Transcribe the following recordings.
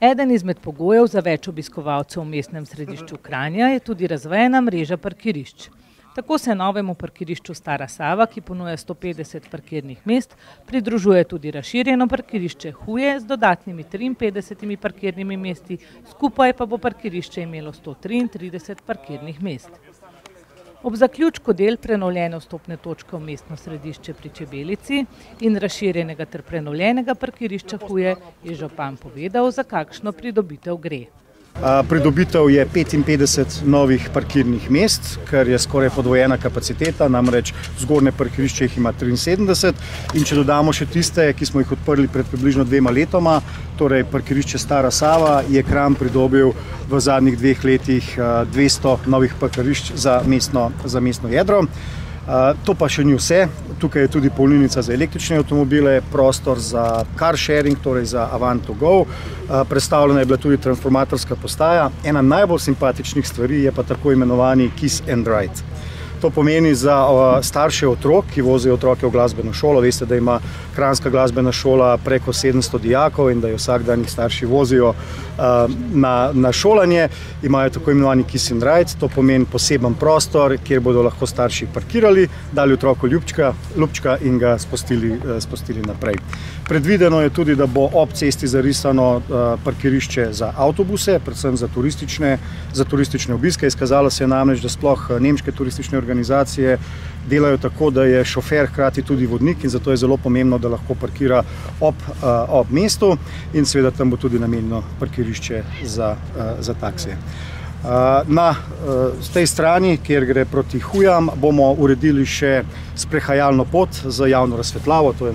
Eden izmed pogojev za več obiskovalcev v mestnem središču Kranja je tudi razvejana mreža parkirišč. Tako se novemu parkirišču Stara Sava, ki ponuja 150 parkirnih mest, pridružuje tudi razširjeno parkirišče Huje z dodatnimi 53 parkirnimi mesti, skupaj pa bo parkirišče imelo 133 parkirnih mest. Ob zaključku del prenovljene vstopne točke v mestno središče pri Čebelici in razširjenega ter prenovljenega parkirišča Huje je župan povedal, za kakšno pridobitev gre. Pridobitev je 55 novih parkirnih mest, kar je skoraj podvojena kapaciteta, namreč zgornje parkirišče jih ima 73 in če dodamo še tiste, ki smo jih odprli pred približno 2 letoma, torej parkirišče Stara Sava, je Kranj pridobil v zadnjih 2 letih 200 novih parkirišč za mestno jedro. To pa še ni vse. Tukaj je tudi polnilnica za električne avtomobile, prostor za car sharing, torej za Avant to go. Predstavljena je bila tudi transformatorska postaja. Ena najbolj simpatičnih stvari je pa tako imenovani Kiss and Ride. To pomeni za starše otrok, ki vozijo otroke v glasbeno šolo. Veste, da ima kranjska glasbena šola preko 700 dijakov in da jo vsak dan jih starši vozijo na šolanje. Imajo tako imenovani Kiss and Ride, to pomeni poseben prostor, kjer bodo lahko starši parkirali, dali otroku ljubčka in ga spustili naprej. Predvideno je tudi, da bo ob cesti zarisano parkirišče za avtobuse, predvsem za turistične obiske. Izkazalo se je namreč, da sploh nemške turistične organizacije delajo tako, da je šofer hkrati tudi vodnik in zato je zelo pomembno, da lahko parkira ob mestu in seveda tam bo tudi namenjeno parkirišče za taksije. Na tej strani, kjer gre proti Hujam, bomo uredili še sprehajalno pot za javno razsvetljavo, to je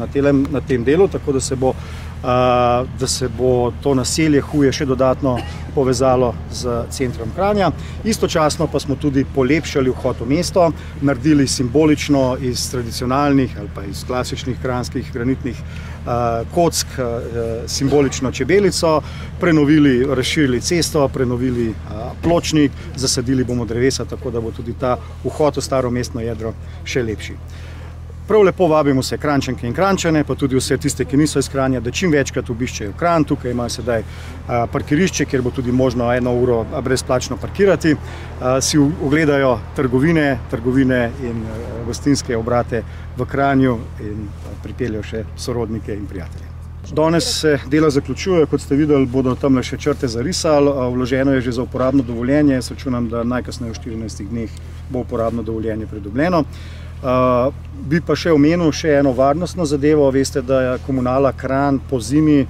na tem delu, tako da se bo to naselje Huje še dodatno povezalo z centrom Kranja. Istočasno pa smo tudi polepšali vhod v mesto, naredili simbolično iz tradicionalnih ali pa iz klasičnih kranjskih granitnih kock simbolično čebelico, prenovili, razširili cesto, prenovili pločnik, zasadili bomo drevesa, tako da bo tudi ta vhod v staro mestno jedro še lepši. Prav lepo vabimo vse Kranjčanke in Kranjčane, pa tudi vse tiste, ki niso iz Kranja, da čim večkrat obiščejo Kranj. Tukaj imajo sedaj parkirišče, kjer bo tudi možno 1 uro brezplačno parkirati. Si ogledajo trgovine in gostinske obrate v Kranju in pripeljejo še sorodnike in prijatelje. Danes se dela zaključuje, kot ste videli, bodo tamle še črte zarisali, vloženo je že za uporabno dovoljenje, jaz računam, da najkasneje v 14 dneh bo uporabno dovoljenje pridobljeno. Bi pa še omenil še eno varnostno zadevo. Veste, da je komunala Kranj po zimi,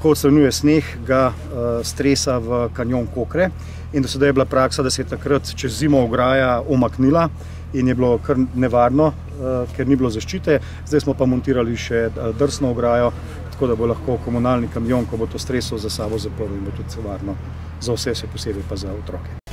ko odstranjuje sneg, ga stresa v kanjon Kokre in do sedaj je bila praksa, da se je takrat čez zimo ograja umaknila in je bilo kar nevarno, ker ni bilo zaščite. Zdaj smo pa montirali še drsno ograjo, tako da bo lahko komunalni kamion, ko bo to stresel, za sabo zaprl in bo tudi varno za vse, še posebej pa za otroke.